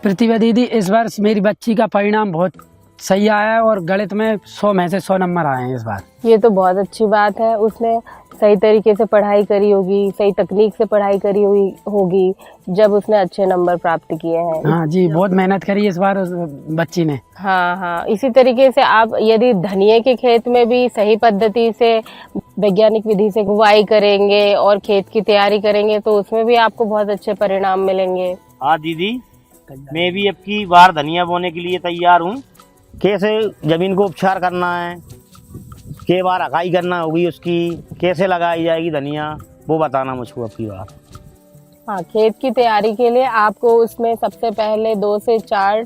प्रतिभा दीदी, इस बार मेरी बच्ची का परिणाम बहुत सही आया है और गणित में 100 में से 100 नंबर आए हैं इस बार। ये तो बहुत अच्छी बात है। उसने सही तरीके से पढ़ाई करी होगी, सही तकनीक से पढ़ाई करी हुई होगी, जब उसने अच्छे नंबर प्राप्त किए हैं। हाँ जी, बहुत मेहनत करी इस बार उस बच्ची ने। हाँ, इसी तरीके से आप यदि धनिये के खेत में भी सही पद्धति से वैज्ञानिक विधि से बुवाई करेंगे और खेत की तैयारी करेंगे तो उसमें भी आपको बहुत अच्छे परिणाम मिलेंगे। हाँ दीदी, मैं भी अब की बार धनिया बोने के लिए तैयार हूँ। कैसे जमीन को उपचार करना है, के बार हकाई करना होगी उसकी, कैसे लगाई जाएगी धनिया, वो बताना मुझको अब की बार। हाँ, खेत की तैयारी के लिए आपको उसमें सबसे पहले 2 से 4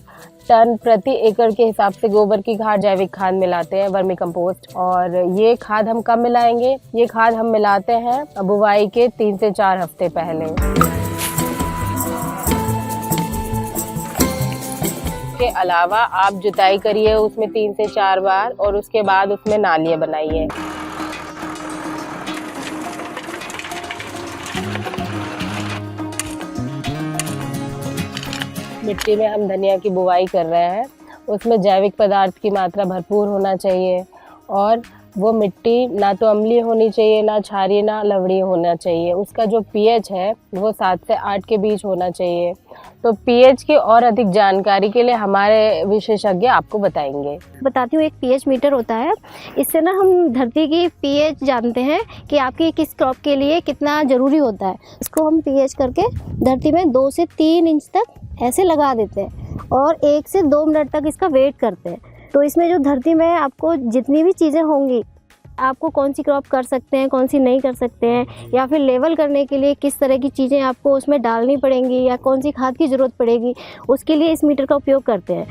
टन प्रति एकड़ के हिसाब से गोबर की खाद, जैविक खाद मिलाते हैं, वर्मी कंपोस्ट। और ये खाद हम कब मिलाएंगे? ये खाद हम मिलाते हैं बुवाई के 3 से 4 हफ्ते पहले। के अलावा आप जुताई करिए उसमें 3 से 4 बार और उसके बाद उसमें नालियाँ बनाइए। मिट्टी में हम धनिया की बुवाई कर रहे हैं, उसमें जैविक पदार्थ की मात्रा भरपूर होना चाहिए और वो मिट्टी ना तो अम्लीय होनी चाहिए, ना क्षारीय, ना लवणीय होना चाहिए। उसका जो पीएच है वो 7 से 8 के बीच होना चाहिए। तो पीएच की और अधिक जानकारी के लिए हमारे विशेषज्ञ आपको बताती हूँ। एक पीएच मीटर होता है, इससे ना हम धरती की पीएच जानते हैं कि आपकी किस क्रॉप के लिए कितना ज़रूरी होता है। इसको हम पीएच करके धरती में 2 से 3 इंच तक ऐसे लगा देते हैं और 1 से 2 मिनट तक इसका वेट करते हैं। तो इसमें जो धरती में आपको जितनी भी चीज़ें होंगी, आपको कौन सी क्रॉप कर सकते हैं, कौन सी नहीं कर सकते हैं, या फिर लेवल करने के लिए किस तरह की चीज़ें आपको उसमें डालनी पड़ेंगी या कौन सी खाद की ज़रूरत पड़ेगी, उसके लिए इस मीटर का उपयोग करते हैं।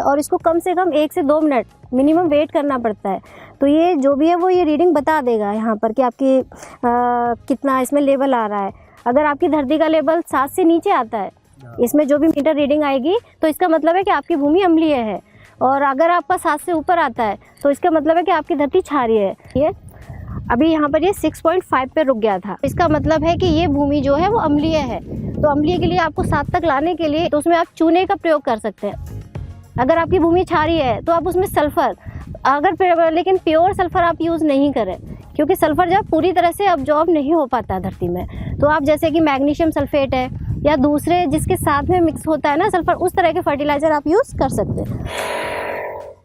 और इसको कम से कम 1 से 2 मिनट मिनिमम वेट करना पड़ता है। तो ये जो भी है वो ये रीडिंग बता देगा यहाँ पर कि आपकी कितना इसमें लेवल आ रहा है। अगर आपकी धरती का लेवल 7 से नीचे आता है, इसमें जो भी मीटर रीडिंग आएगी, तो इसका मतलब है कि आपकी भूमि अम्लीय है। और अगर आपका 7 से ऊपर आता है तो इसका मतलब है कि आपकी धरती क्षारीय है। ये अभी यहाँ पर ये 6.5 पे रुक गया था, इसका मतलब है कि ये भूमि जो है वो अम्लीय है। तो अम्लीय के लिए आपको 7 तक लाने के लिए तो उसमें आप चूने का प्रयोग कर सकते हैं। अगर आपकी भूमि क्षारीय है तो आप उसमें सल्फर, लेकिन प्योर सल्फर आप यूज़ नहीं करें, क्योंकि सल्फर जब पूरी तरह से अब्जॉर्ब नहीं हो पाता धरती में। तो आप जैसे कि मैग्नीशियम सल्फेट है या दूसरे जिसके साथ में मिक्स होता है ना सल्फर, उस तरह के फर्टिलाइज़र आप यूज़ कर सकते हैं।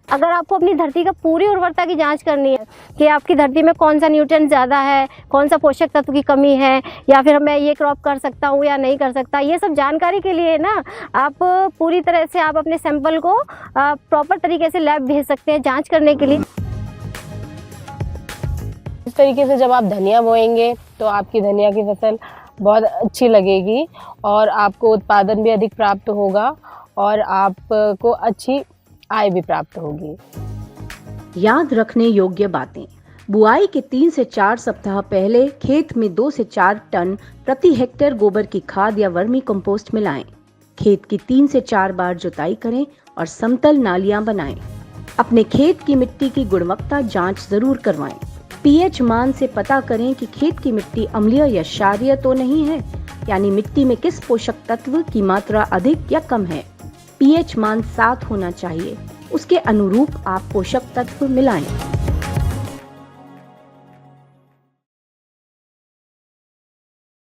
अगर आपको अपनी धरती का पूरी उर्वरता की जांच करनी है कि आपकी धरती में कौन सा न्यूट्रिएंट ज़्यादा है, कौन सा पोषक तत्व की कमी है, या फिर मैं ये क्रॉप कर सकता हूँ या नहीं कर सकता, ये सब जानकारी के लिए ना आप पूरी तरह से आप अपने सैंपल को प्रॉपर तरीके से लैब भेज सकते हैं जांच करने के लिए। इस तरीके से जब आप धनिया बोएंगे तो आपकी धनिया की फसल बहुत अच्छी लगेगी और आपको उत्पादन भी अधिक प्राप्त होगा और आपको अच्छी आय भी प्राप्त होगी। याद रखने योग्य बातें: बुआई के 3 से 4 सप्ताह पहले खेत में 2 से 4 टन प्रति हेक्टेयर गोबर की खाद या वर्मी कंपोस्ट मिलाएं। खेत की 3 से 4 बार जुताई करें और समतल नालियां बनाएं। अपने खेत की मिट्टी की गुणवत्ता जांच जरूर करवाएं। पीएच मान से पता करें कि खेत की मिट्टी अम्लीय या क्षारीय तो नहीं है, यानी मिट्टी में किस पोषक तत्व की मात्रा अधिक या कम है। पीएच मान 7 होना चाहिए, उसके अनुरूप आप पोषक तत्व मिलाएं।